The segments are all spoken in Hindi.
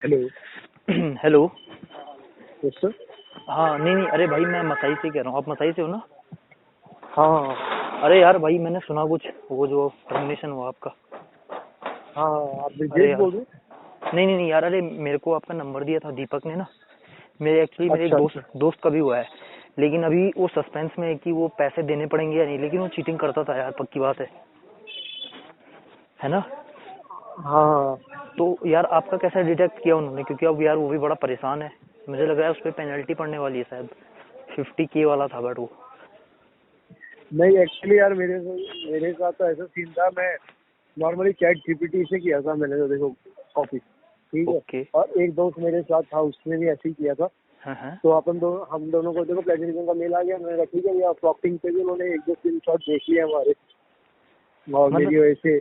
हेलो। हेलो। Yes sir. हाँ, नहीं नहीं, अरे भाई मैं मसाई से कह रहा हूँ। आप मसाई से हो ना? हाँ अरे यार भाई, मैंने सुना कुछ वो जो टर्मिनेशन हुआ आपका। हाँ, आप अरे ब्रिजेश यार, बोल रहे हैं? नहीं नहीं नहीं यार, अरे मेरे को आपका नंबर दिया था दीपक ने ना। मेरे एक अच्छा अच्छा। दोस्त का भी हुआ है। लेकिन अभी वो सस्पेंस में है कि वो पैसे देने पड़ेंगे या नहीं, लेकिन वो चीटिंग करता था यार, पक्की बात है ना? हाँ, तो यार आपका कैसा डिटेक्ट किया उन्होंने? क्योंकि अब यार वो भी बड़ा परेशान है। मुझे लग रहा है उस पर पेनल्टी पड़ने वाली है शायद। 50K वाला था बट वो। नहीं एक्चुअली यार मेरे साथ तो ऐसा सीन था। मैं नॉर्मली चैट जीपीटी से किया था मैंने, तो देखो कॉपी ठीक है। ओके। और एक दोस्त मेरे साथ था, उसने भी ऐसे ही किया था। हाँ हाँ तो हम दोनों को देखो प्लेजरिज्म का मेल आ गया। मैंने कहा ठीक है भैया, प्रॉक्टिंग पे भी उन्होंने एक दो स्क्रीन शॉट देख लिए हमारे, और मतलब। मेरी वजह से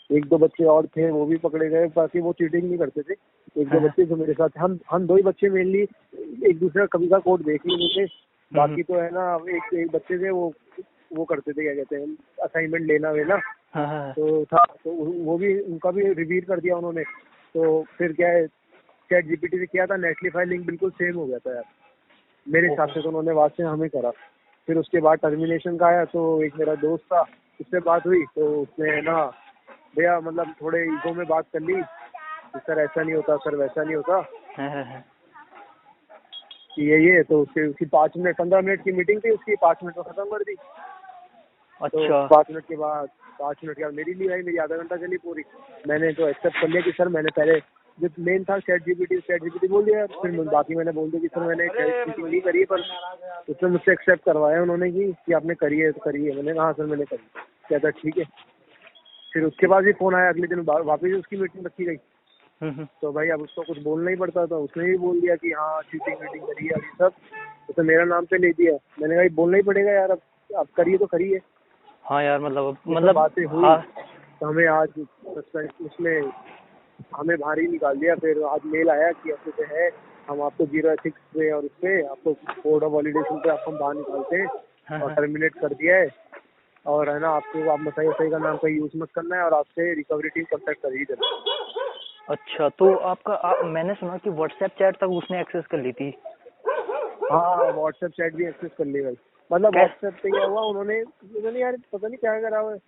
एक दो बच्चे और थे वो भी पकड़े गए। बाकी वो चीटिंग नहीं करते थे। एक दो हाँ हाँ। बच्चे जो मेरे साथ, हम दो ही बच्चे मेनली एक दूसरे का कभी का कोड देख ही नहीं थे। हम्म। बाकी तो है ना, एक बच्चे थे वो करते थे, क्या कहते हैं, असाइनमेंट लेना वेना। हाँ हाँ हाँ। तो था तो वो भी, उनका भी रिवील कर दिया उन्होंने। तो फिर क्या है, चैट जीपीटी से किया था, नेटलीफाई लिंक बिल्कुल सेम हो गया था यार मेरे हिसाब ओहो। से। तो उन्होंने बाद से हमें करा। फिर उसके बाद टर्मिनेशन का आया, तो एक मेरा दोस्त था, उससे बात हुई तो उसने है ना, भैया मतलब थोड़े ईगो में बात कर ली कि सर ऐसा नहीं होता, सर वैसा नहीं होता, हाँ हाँ हाँ। कि ये तो उसकी 5 मिनट 15 मिनट की मीटिंग थी, उसकी 5 मिनट में खत्म कर दी। तो अच्छा। 5 मिनट के बाद, 5 मिनट के बाद मेरी ली भाई, मेरी आधा घंटा चली पूरी। मैंने तो एक्सेप्ट कर लिया कि सर मैंने पहले जो मेन था चैट जीपीटी बोल दिया। फिर बाकी मैंने बोल दिया कि सर मैंने चीटिंग नहीं करी है, पर उसने मुझसे एक्सेप्ट करवाया उन्होंने कि आपने करी है तो करी है। मैंने कहा हाँ सर मैंने करी। कहता ठीक है। फिर उसके बाद भी फोन आया, अगले दिन वापस उसकी मीटिंग रखी गई। हम्म। तो भाई अब उसको कुछ बोलना ही पड़ता था। उसने भी बोल दिया कि हाँ चीटिंग वीटिंग करी है, अभी सब उसने मेरा नाम पे ले दिया। मैंने कहा बोलना ही पड़ेगा यार, अब करिए तो करिए। हाँ यार, मतलब ये सब बातें हुई हाँ। तो हमें आज उसमें हमें बाहर ही निकाल दिया। फिर आज मेल आया कि ऐसे से है, हम आपको 0 एथिक्स पे और उसपे आपको कोड ऑफ वॉलिडेशन पे आपको हम बाहर निकालते हैं हाँ और हाँ। टर्मिनेट कर दिया है। और है ना, आपको आप मसाई वसाई का नाम का यूज मत करना है, और आपसे रिकवरी टीम कॉन्टेक्ट कर ही देना। अच्छा, तो मैंने सुना कि व्हाट्सएप चैट तक उसने एक्सेस कर ली थी। हाँ व्हाट्सएप चैट भी एक्सेस कर ली भाई। मतलब कैस व्हाट्सएप पे क्या हुआ, उन्होंने उन्होंने यार पता नहीं क्या करा हुआ है।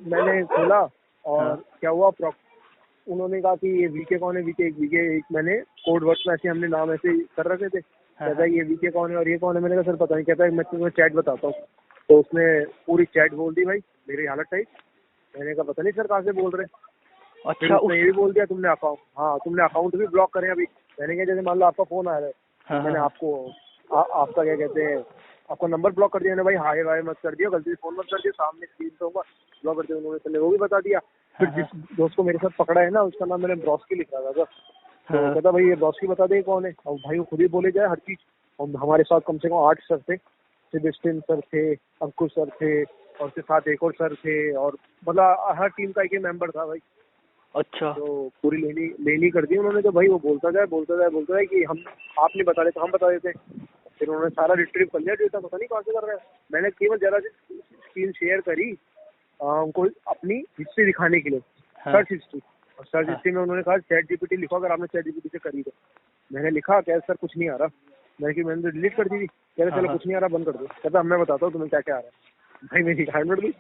मैंने खोला हाँ और क्या हुआ, उन्होंने कहा कि ये वीके कौन है, वीके एक मैंने कोड वर्ड में ऐसे हमने नाम ऐसे कर रखे थे। हाँ कहता हाँ। है ये वीके कौन है और ये कौन है। मैंने कहा सर पता नहीं। कहता है मैं तुम्हें चैट बताता हूँ। तो उसने पूरी चैट बोल दी भाई, मेरी हालत टाइट। मैंने कहा पता नहीं सर कहाँ से बोल रहे हैं। फिर अच्छा उसने उस ये भी बोल दिया तुमने अकाउंट भी ब्लॉक करे अभी। मैंने कहा जैसे मान लो आपका फोन आ रहा है, हाँ हाँ मैंने हाँ आपका क्या कहते हैं, आपका नंबर ब्लॉक कर दिया। मैंने भाई हाय वाय मत कर दिया, गलती से फोन मत कर दिया, सामने स्क्रीन तो होगा, ब्लॉक कर दिया। उन्होंने पहले वो भी बता दिया। फिर हाँ हाँ जिस दोस्त को मेरे साथ पकड़ा है ना, उसका नाम मैंने ब्रॉस्की लिख रखा था। तो हाँ। कहता भाई ये ब्रॉस्की बता दे कौन है। और भाई वो खुद ही बोले जाए हर चीज। और हमारे साथ कम से कम 8 सर थे। सेबेस्टियन सर थे, अंकुश सर थे, और उसके साथ एक और सर थे, और मतलब हर टीम का एक मेंबर था भाई। अच्छा। तो पूरी लेनी कर दी उन्होंने। तो भाई वो बोलता जाए कि हम आप नहीं बता रहे तो हम बता देते। फिर उन्होंने सारा रिट्रीव कर लिया डेटा, पता नहीं कहाँ से कर रहे हैं। मैंने केवल जरा सी स्क्रीन शेयर करी उनको अपनी हिस्ट्री दिखाने के लिए, हाँ सर्च हिस्ट्री। और सर्च हाँ हिस्ट्री में उन्होंने कहा चैट जीपीटी लिखो, अगर आपने चैट जीपीटी से करी तो। मैंने लिखा, क्या सर कुछ नहीं आ रहा। मैंने तो डिलीट कर दी थी। कह रहे हाँ चलो हाँ। कुछ नहीं आ रहा, बंद कर दो। कहता अब मैं बताता हूँ तुम्हें क्या क्या आ रहा है। भाई मेरी हैंड दी,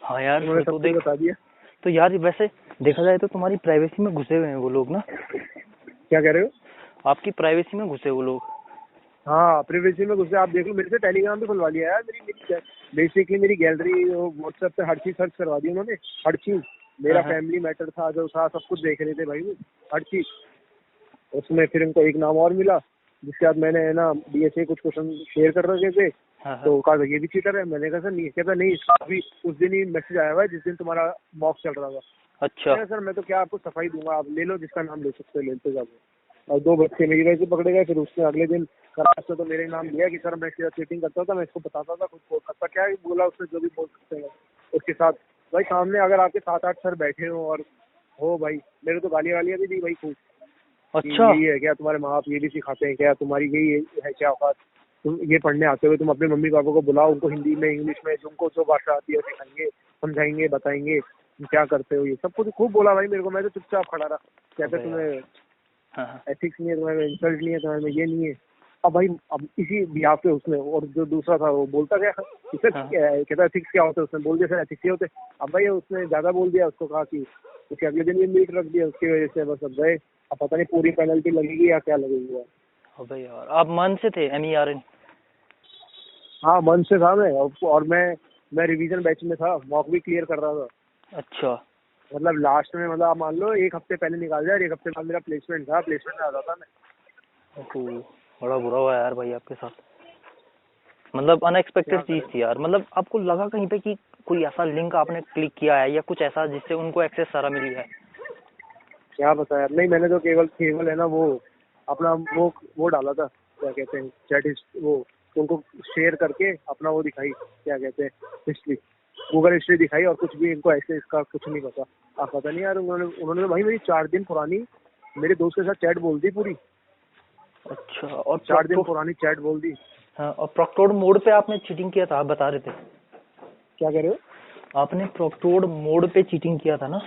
हाँ यार, उन्होंने फिर सब तो कुछ देख। बता दिया। तो यार वैसे देखा जाए तो तुम्हारी प्राइवेसी में घुसे हुए हैं वो लोग ना। क्या कह रहे हो? आपकी प्राइवेसी में घुसे वो लोग। हाँ प्रिवेसी में घुसे। आप देख लो, मेरे से टेलीग्राम भी खुलवा लिया यार। मेरी बेसिकली मेरी गैलरी व्हाट्सएप पे हर चीज सर्च करवा दी उन्होंने, हर चीज। हाँ मेरा हाँ फैमिली मैटर था जो था, सब कुछ देख रहे थे भाई वो, हर चीज। उसमें फिर उनको एक नाम और मिला, जिसके बाद मैंने है ना डीएसए कुछ क्वेश्चन शेयर कर रखे थे। हाँ हाँ। तो कहा ये भी चीटर है। मैंने कहा सर नहीं। कहता नहीं, इसका अभी उस दिन ही मैसेज आया हुआ है जिस दिन तुम्हारा मॉक चल रहा था। अच्छा। मैंने कहा सर मैं तो क्या आपको सफाई दूंगा, आप ले लो जिसका नाम ले सकते हो, लेते जाओ। और 2 बच्चे मेरी वजह से पकड़े गए। फिर उसने अगले दिन क्लास से तो मेरे नाम लिया कि सर मैं चीटिंग करता था, मैं इसको बताता था, कुछ बोल सकता क्या है, बोला उसने जो भी बोल सकते हैं। उसके साथ भाई सामने अगर आपके 7-8 सर बैठे हो और हो भाई, मेरे तो गालियाँ भी दी भाई खूब, कि अच्छा। यही है क्या तुम्हारे माँ बाप ये भी सिखाते हैं क्या, तुम्हारी यही है क्या औकात, तुम ये पढ़ने आते हुए तुम अपने मम्मी पापा को बुलाओ, उनको हिंदी में इंग्लिश में तुमको जो भाषा आती है सिखाएंगे, समझाएंगे, बताएंगे तुम क्या करते हो। ये सब कुछ खूब बोला भाई मेरे को। मैं तो चुपचाप खड़ा रहा। कहते अबे तुम्हें यार। हाँ हाँ एथिक्स नहीं है तुम्हारे में, इंसल्ट नहीं है तुम्हारे में, ये नहीं है। अब भाई अब इसी बिहाफ पे उसने, और जो दूसरा था वो बोलता गया, इसे हाँ कहता एथिक्स क्या होता है, उसने बोल दिया सर एथिक्स ये होते। अब भाई उसने ज्यादा बोल दिया, उसको कहा कि उसके अगले दिन भी मीट रख दिया, उसकी वजह से बस अब गए। अब पता नहीं पूरी पेनल्टी लगेगी या क्या लगेगी यार। अबे यार आप मन से थे MERN? हाँ मन से था मैं, और मैं रिवीजन बैच में था, मॉक भी क्लियर कर रहा था। अच्छा। मतलब लास्ट में, मतलब आप मान लो 1 हफ्ते पहले निकाल जाए, 1 हफ्ते बाद मेरा प्लेसमेंट था, प्लेसमेंट में आ जाता मैं। ओहो, बड़ा बुरा हुआ यार भाई आपके साथ। मतलब अनएक्सपेक्टेड क्या चीज करें, थी यार। मतलब आपको लगा कहीं पे कि कोई ऐसा लिंक आपने क्लिक किया है या कुछ ऐसा जिससे उनको एक्सेस सारा मिल गया है? क्या पता यार। नहीं मैंने तो केवल है ना वो अपना वो डाला था, क्या कहते हैं चैट, वो उनको शेयर करके अपना वो दिखाई, क्या कहते हैं हिस्ट्री, गूगल हिस्ट्री दिखाई, और कुछ भी इनको ऐसे इसका कुछ नहीं पता। आप पता नहीं यार, उन्होंने तो भाई मेरी 4 दिन पुरानी मेरे दोस्त के साथ चैट बोल दी पूरी। अच्छा। और 4 दिन पुरानी चैट बोल दी। हाँ, और प्रोक्टोर्ड मोड पे आपने चीटिंग किया था, आप बता रहे थे। क्या कह रहे हो? आपने प्रोक्टोर्ड मोड पे चीटिंग किया था ना?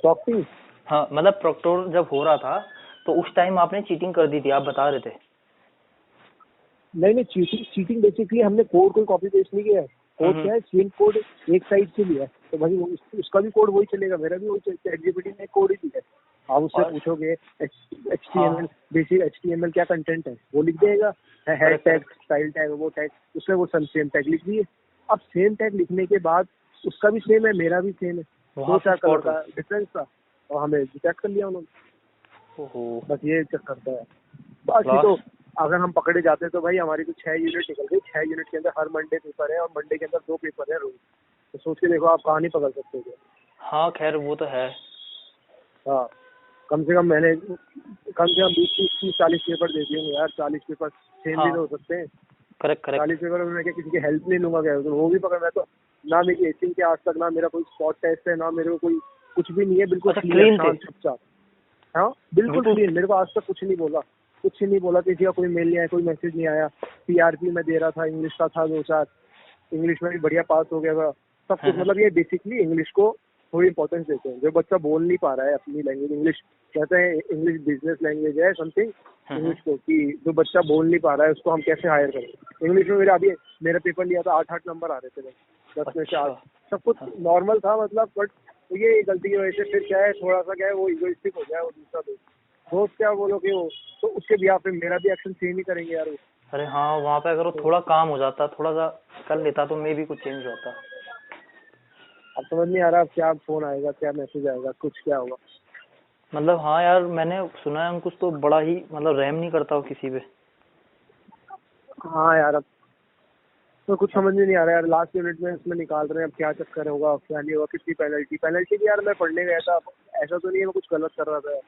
टॉकिंग? हाँ, मतलब प्रोक्टोर जब हो रहा था तो उस टाइम आपने चीटिंग कर दी थी, आप बता रहे थे। नहीं चीटिंग बेसिकली हमने कोड कोई कॉपी पेस्ट नहीं किया है। कोड क्या है, सेम कोड एक साइड से लिया है, तो भाई उसका भी कोड वही चलेगा, मेरा भी वही चलेगा। ChatGPT ने कोड ही दिया है। आप उससे और पूछोगे हाँ, HTML बेसिक HTML क्या कंटेंट है, वो लिख देगा। हेड टैग, स्टाइल टैग, वो टैग, उसने वो सेम टैग लिख दिए। अब सेम टैग लिखने के बाद उसका भी सेम है, मेरा भी सेम है, वहां से 2-4 कलर स्पॉट हो। का डिफरेंस था, और हमें डिटेक्ट कर लिया उन्होंने। ओहो। बस ये चक्कर था। बाकी तो लास्ट। अगर हम पकड़े जाते तो भाई हमारी तो 6 यूनिट निकल गई। 6 यूनिट के अंदर हर मंडे पेपर है, और मंडे के अंदर 2 पेपर है रोज। तो सोच के देखो आप कहाँ नहीं पकड़ सकते थे। हाँ खैर वो तो है। हाँ, कम से कम मैंने 20-30-40 पेपर दे दिए होंगे यार। 40 पेपर सेम भी हाँ तो हो सकते हैं। Correct correct. 40 पेपर में मैं क्या किसी की हेल्प नहीं लूंगा क्या, तो वो भी पकड़। मैं तो ना मेरी एचिंग के आज तक, ना मेरा कोई स्पॉट टेस्ट है, ना मेरे को कोई कुछ भी नहीं है, बिल्कुल अच्छा क्लियर क्लीन थे। शांत चुपचाप। हाँ बिल्कुल बिल्कुल। क्लीन, मेरे को आज तक कुछ नहीं बोला, कुछ नहीं बोला, किसी का कोई मेल नहीं आया, कोई मैसेज नहीं आया। PRP में दे रहा था, इंग्लिश का था 2-4, इंग्लिश में भी बढ़िया पास हो गया था सब कुछ। मतलब ये बेसिकली इंग्लिश को थोड़ी इंपॉर्टेंस देते हैं। जो बच्चा बोल नहीं पा रहा है अपनी लैंग्वेज, इंग्लिश कहते हैं इंग्लिश बिजनेस लैंग्वेज है समथिंग, इंग्लिश को, कि जो बच्चा बोल नहीं पा रहा है उसको हम कैसे हायर करें। इंग्लिश में मेरा पेपर लिया था, 8-8 नंबर आ रहे थे, 10 में से 8, अच्छा। सब कुछ हाँ नॉर्मल था मतलब। बट ये गलती की वजह से फिर क्या है, थोड़ा सा क्या है, वो इगोइस्टिक हो गया। वो दूसरा दोस्त क्या बोलो कि वो, तो उसके बिहाफ पे मेरा भी एक्शन सेम ही करेंगे यार वो। अरे हाँ, वहाँ पे अगर वो थोड़ा काम हो जाता, थोड़ा सा कर लेता तो मे भी कुछ चेंज होता। अब समझ नहीं आ रहा अब क्या फोन आएगा, क्या मैसेज आएगा, कुछ क्या होगा। मतलब हाँ यार, मैंने सुना है अंकुश तो बड़ा ही मतलब रहम नहीं करता हो किसी पे। हाँ यार, अब तो कुछ समझ में नहीं आ रहा यार। लास्ट यूनिट में इसमें निकाल रहे हैं, अब क्या चक्कर होगा, क्या नहीं होगा, कितनी पेनल्टी भी यार। मैं पढ़ने गया था, ऐसा तो नहीं है मैं कुछ गलत कर रहा था यार।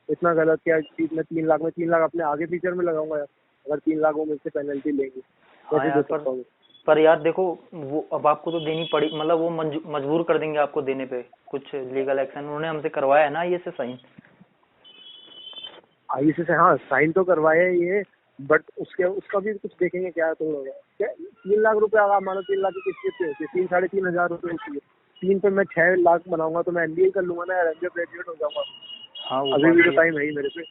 इतना गलत क्या चीज, मैं 3 लाख अपने आगे फीचर में लगाऊंगा यार, अगर 3 लाख वो मुझसे पेनल्टी लेंगे, हाँ कैसे यार, दे सकता हूँ। पर यार देखो, वो अब आपको तो देनी पड़ी, मतलब वो मजबूर कर देंगे आपको देने पे कुछ लीगल एक्शन। उन्होंने हमसे करवाया है ना ये से साइन। ICC से हाँ साइन तो करवाए ये, बट उसका भी कुछ देखेंगे क्या तो होगा क्या। 3 लाख रुपए, अगर मान लो 3 लाख की किस्त कितनी होती है, 3-3.5 रुपए होती है। 3 पे मैं 6 लाख बनाऊंगा तो मैं MBA कर लूंगा ना यार, MBA ग्रेजुएट हो जाऊंगा। हाँ वो अभी बात भी तो भी है। टाइम है ही मेरे पे।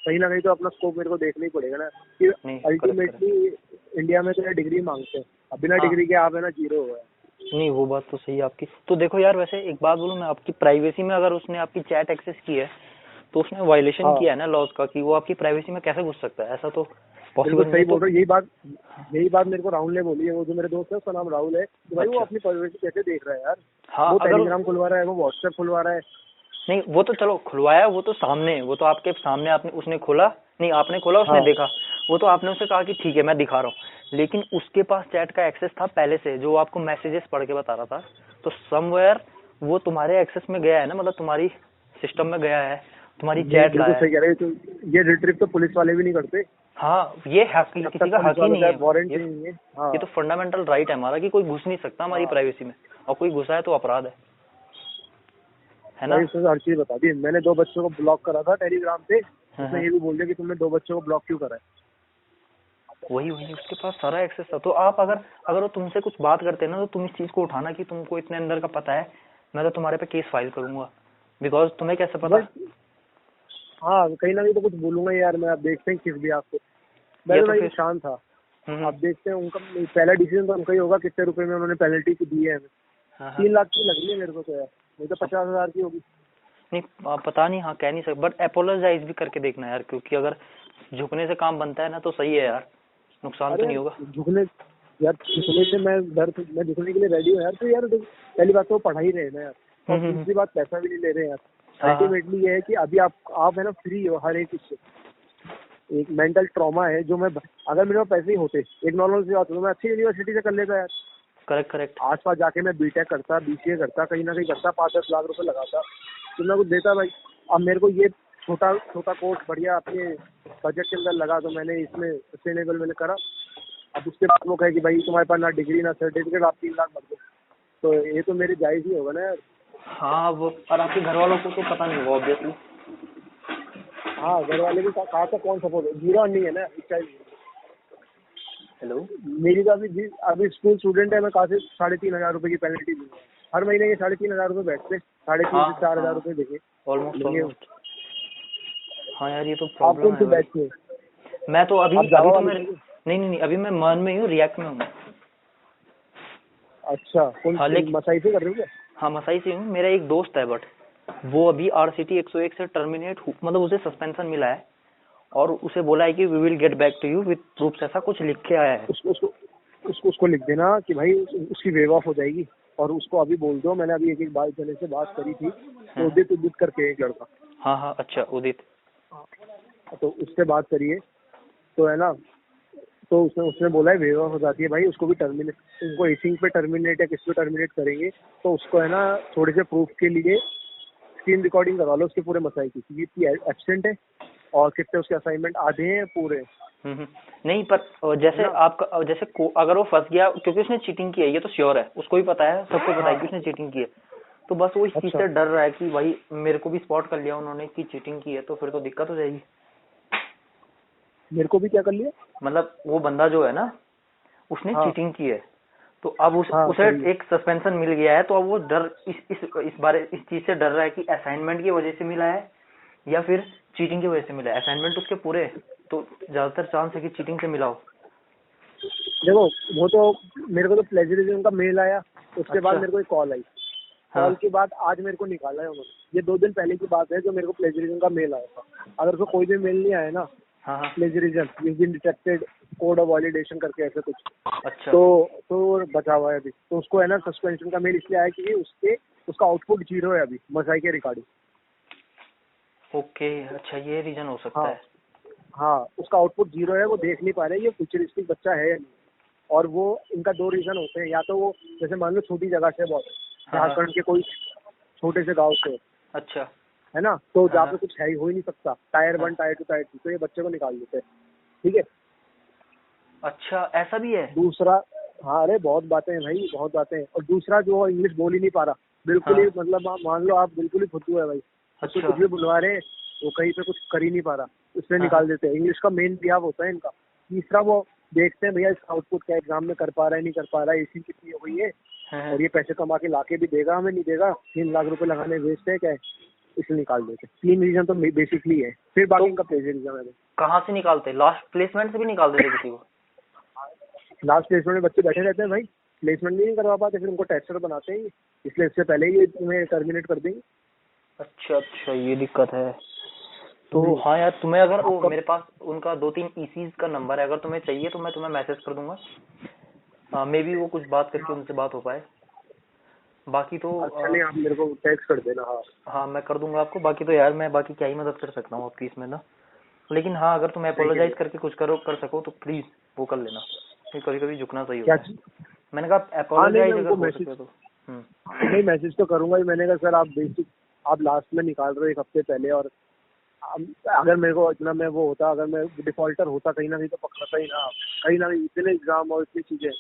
कहीं ना कहीं तो अपना स्कोप मेरे को देखना ही पड़ेगा ना, कि नहीं करेक्ट करेक्ट। अल्टीमेटली इंडिया में तो यार डिग्री मांगते हैं। अब बिना हाँ डिग्री के आप है ना जीरो हो गया। नहीं, वो बात तो सही है आपकी। तो देखो यार, वैसे एक बात बोलूं मैं, आपकी प्राइवेसी में अगर उसने आपकी चैट एक्सेस की है तो उसने वायलेशन हाँ किया है ना लॉज का, कि वो आपकी प्राइवेसी में कैसे घुस सकता है? ऐसा तो बिल्कुल पॉसिबल नहीं है। सही तो बोल रहे हो। यही बात मेरे को राहुल ने बोली है। वो जो मेरे दोस्त है उसका नाम राहुल है, कि भाई वो अच्छा। अपनी प्राइवेसी कैसे देख रहा है यार। हाँ वो अगर टेलीग्राम खुलवा रहा है, वो व्हाट्सएप खुलवा रहा है। नहीं, वो तो चलो खुलवाया, वो तो सामने, वो तो आपके सामने, आपने उसने खोला नहीं, आपने खोला उसने हाँ देखा, वो तो आपने उसे कहा कि ठीक है मैं दिखा रहा हूँ। लेकिन उसके पास चैट का एक्सेस था पहले से, जो आपको मैसेजेस पढ़ के बता रहा था। तो समवेयर वो तुम्हारे एक्सेस में गया है ना, मतलब तुम्हारी सिस्टम में गया है, तुम्हारी ये चैट बिल्कुल लाया है। सही कह रहे हो। तो ये रिट्रीव तो पुलिस वाले भी नहीं करते हाँ, ये हक जब किसी तक का पुलिस हक ही वालों नहीं का है। वारंट ये नहीं है। हाँ ये तो फंडामेंटल राइट है हमारा कि कोई घुस नहीं सकता हमारी हाँ, प्राइवेसी में, और कोई घुसा है तो अपराध है ना? भाई उसने तो हर चीज बता दी। मैंने 2 बच्चों को ब्लॉक करा था टेलीग्राम पे, हाँ उसने हाँ, ये भी बोल दिया कि तुमने 2 बच्चों को ब्लॉक क्यों करा है। वही वही उसके पास सारा एक्सेस था। तो आप अगर अगर वो तुमसे कुछ बात करते हैं ना, तो तुम इस चीज को उठाना कि तुमको इतने अंदर का पता है, मैं तो तुम्हारे पे केस फाइल करूंगा। बिकॉज तुम्हें कैसे पता? बस हाँ कहीं ना कहीं तो कुछ बोलूंगा यार मैं, आप देखते हैं किस भी आपको। मैं ये तो तो भाई फिर शांत था। हम्म, आप देखते हैं उनका पहला डिसीजन तो उनका ही होगा, कितने रुपए में उन्होंने पेनल्टी की दी है हमें। हाँ हाँ 3 लाख की लग रही है मेरे को तो यार, नहीं तो 50,000 की होगी। नहीं पता नहीं, हाँ कह नहीं सकते, बट अपोलोजाइज भी करके देखना यार, क्योंकि अगर झुकने से काम बनता है ना तो सही है यार, नुकसान तो अरे नहीं होगा। झुकने से मैं झुकने के लिए रेडी हूँ यार। तो यार देख, पहली बात तो वो पढ़ा ही रहे हैं ना यार, और हम्म। दूसरी बात पैसा भी नहीं ले रहे हैं यार। हाँ हाँ अल्टीमेटली ये है कि अभी आप है ना फ्री हो हर एक चीज से। एक मेंटल ट्रॉमा है जो मैं, अगर मेरे पास पैसे ही होते, एक नॉर्मल सी बात हो, तो मैं अच्छी यूनिवर्सिटी से कर लेता यार। Correct correct. आसपास जाके मैं बीटेक करता, बीसीए करता, कहीं ना कहीं करता, 5-10 लाख रुपए लगाता, तो मैं कुछ देता भाई। अब मेरे को ये छोटा छोटा कोर्स बढ़िया अपने बजट के अंदर लगा, तो मैंने इसमें सस्टेनेबल मैंने करा। अब उसके बाद वो कहे कि भाई तुम्हारे पास ना डिग्री ना सर्टिफिकेट, आप 3 लाख भर दो, तो ये तो मेरे जायज ही होगा ना यार। हाँ वो, और आपके घर वालों को तो पता नहीं होगा ऑब्वियसली। हाँ घर वाले भी कहा था कौन सपोर्ट है, जीरो नहीं है ना इस टाइम। हेलो। मेरी तो अभी स्कूल स्टूडेंट है, मैं कहा से 3,500 रुपए की पेनल्टी दूंगा। हर महीने के 3,500 रुपए बैठते, 3,500 हाँ से 4,000 हाँ रुपए देंगे ऑलमोस्ट लेंगे। ऑलमोस्ट। हाँ यार ये तो आप प्रॉब्लम कौन है सी भाई। बैच में? मैं तो अभी आप जावा अभी तो वाले मैं, थे क्या? नहीं नहीं नहीं, अभी मैं मन में ही हूँ, रिएक्ट में हूँ। अच्छा कौन हाँ लेकिन, मसाई से कर रहे हो क्या? हाँ मसाई से हूँ, मेरा एक दोस्त है, बट वो अभी RCT 101 से टर्मिनेट, मतलब उसे सस्पेंशन मिला है, और उसे बोला है कि we will get back to you with proofs, ऐसा कुछ लिख के आया है। उसको लिख देना कि भाई उसकी वेव ऑफ हो जाएगी। और उसको अभी बोल दो, मैंने अभी एक बार जने से बात करी थी, तो हाँ उदित करके एक लड़का, हाँ हाँ, अच्छा उदित। तो उससे बात करिए, तो है ना, तो उसने उसने बोला है वेव ऑफ हो जाती है भाई, उसको भी टर्मिनेट, उनको एसिंग पे टर्मिनेट या किस पे टर्मिनेट करेंगे, तो उसको है ना थोड़े से प्रूफ के लिए स्क्रीन रिकॉर्डिंग करवा लो उसके पूरे मसाई की, क्योंकि एब्सेंट है और कितने उसके असाइनमेंट आधे हैं पूरे, नहीं पर है जैसे ना। आपका, जैसे अगर वो फंस गया, क्योंकि उसने चीटिंग की है, ये तो श्योर है, उसको भी पता है, सबको पता है हाँ कि उसने चीटिंग की है, तो बस वो इस चीज अच्छा, से डर रहा है कि भाई मेरे को भी स्पॉट कर लिया उन्होंने कि चीटिंग की है, तो फिर तो दिक्कत हो जाएगी। मेरे को भी क्या कर लिया? मतलब वो बंदा जो है ना, उसने हाँ चीटिंग की है, तो अब हाँ उसे करी है। एक सस्पेंशन मिल गया है, तो अब वो डर इस चीज से डर रहा है कि असाइनमेंट की वजह से मिला है या फिर चीटिंग की वजह से मिला है। असाइनमेंट उसके पूरे हैं, तो ज्यादातर चांस है कि चीटिंग से मिला हो। देखो वो तो मेरे को तो प्लेजरिज्म का मेल आया, उसके बाद अच्छा। मेरे को एक कॉल आई, हाँ कॉल के बाद आज मेरे को निकाला है उन्होंने। ये 2 दिन पहले की बात है जो मेरे को प्लेजरिज्म का मेल आया था। अगर उसको कोई भी मेल नहीं आया ना, हाँ हाँ। Plagiarism you been detected code of validation करके ऐसे कुछ, अच्छा तो बचा हुआ है अभी, तो उसको है ना सस्पेंशन का मेल इसलिए आया क्योंकि उसका आउटपुट 0 है अभी मसाई के रिकॉर्डिंग। ओके, अच्छा ये रीजन हो सकता हाँ है। हाँ उसका आउटपुट 0 है, वो देख नहीं पा रहे ये फ्यूचरिस्टिक बच्चा है या नहीं। और वो इनका 2 रीजन होते हैं, या तो वो जैसे मान लो छोटी जगह से, बहुत हाँ हाँ। झारखंड के कोई छोटे से गांव से, अच्छा। है ना, तो हाँ जहाँ पे हाँ कुछ है ही हो ही नहीं सकता, टायर हाँ। 1 टायर 2 टायर 3, तो ये बच्चे को निकाल देते हैं। ठीक है। अच्छा ऐसा भी है। दूसरा, हाँ अरे बहुत बातें हैं भाई, बहुत बातें हैं। और दूसरा जो इंग्लिश बोल ही नहीं पा रहा, बिल्कुल ही, हाँ। मतलब आप मान लो आप बिल्कुल ही फुद्दू है भाई, उसको अच्छा। कुछ भी बुलवा रहे, वो कहीं पे कुछ कर ही नहीं पा रहा, उसमें हाँ हाँ निकाल देते हैं। इंग्लिश का मेन बिहाव होता है इनका। तीसरा वो देखते हैं भैया इसका आउटपुट क्या एग्जाम में कर पा रहा है नहीं कर पा रहा है, इसी कितनी हो गई है, हाँ हाँ। और ये पैसे कमा के लाके भी देगा हमें नहीं देगा, 3 लाख रुपए लगाने वेस्ट है क्या है, इसलिए निकाल देते। 3 रीजन तो बेसिकली है, फिर बाकी तो इनका प्लेजरिज्म है। कहाँ से निकालते, लास्ट प्लेसमेंट से भी निकाल देते किसी को? लास्ट प्लेसमेंट में बच्चे बैठे रहते हैं भाई, प्लेसमेंट भी नहीं करवा पाते, फिर उनको टेस्टर बनाते हैं, इसलिए इससे पहले ही तुम्हें टर्मिनेट कर देंगे। अच्छा अच्छा ये दिक्कत है। तो हाँ यार, तुम्हें अगर वो, आपका मेरे पास उनका 2-3 ECs का नंबर है, अगर तुम्हें चाहिए तो मैं तुम्हें मैसेज कर दूंगा, मे बी वो कुछ बात करके उनसे बात हो पाए। बाकी तो अच्छा नहीं, आप मेरे को टेक्स्ट कर देना। हाँ हाँ मैं कर दूंगा आपको। बाकी तो यार मैं बाकी क्या ही मदद कर सकता हूँ आपकी इसमें ना, लेकिन हाँ अगर तुम ठीक है। अपोलोजाइज करके कुछ कर सको तो प्लीज वो कर लेना, क्योंकि कभी कभी झुकना सही क्या होता है। चीज? मैंने कहा हाँ नहीं, मैं अपोलोजाइज अगर उनको हो मैसेज, सके तो। नहीं मैसेज तो करूंगा ही। मैंने कहा सर आप बेसिक, आप लास्ट में निकाल रहे हो 1 हफ्ते पहले, और अगर मेरे को इतना मैं वो होता, अगर मैं डिफॉल्टर होता कहीं ना कहीं, तो पकड़ता ही ना, कहीं ना कहीं इतने एग्जाम और इतनी चीजें,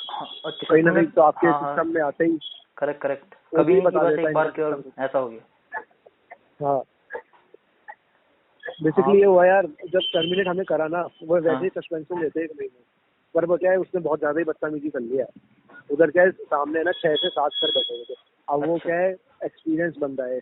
हाँ तो अच्छा कहीं ना तुमने, कहीं तो आपके हाँ हाँ सिस्टम में आते ही करेक्ट करेक्ट, वो कभी भी नहीं कि बता बस देता एक है बार इनका के और सिस्टम। ऐसा हो गया। हाँ हाँ बेसिकली ये हुआ यार, जब टर्मिनेट हमें करा ना, वो वैसे हाँ ही सस्पेंशन देते हैं 1 महीने, पर वो क्या है उसने बहुत ज्यादा ही बदतमीजी कर लिया। उधर क्या है सामने ना 6 से 7 सर बैठे हुए थे, अब वो अच्छा क्या है एक्सपीरियंस बंदा है,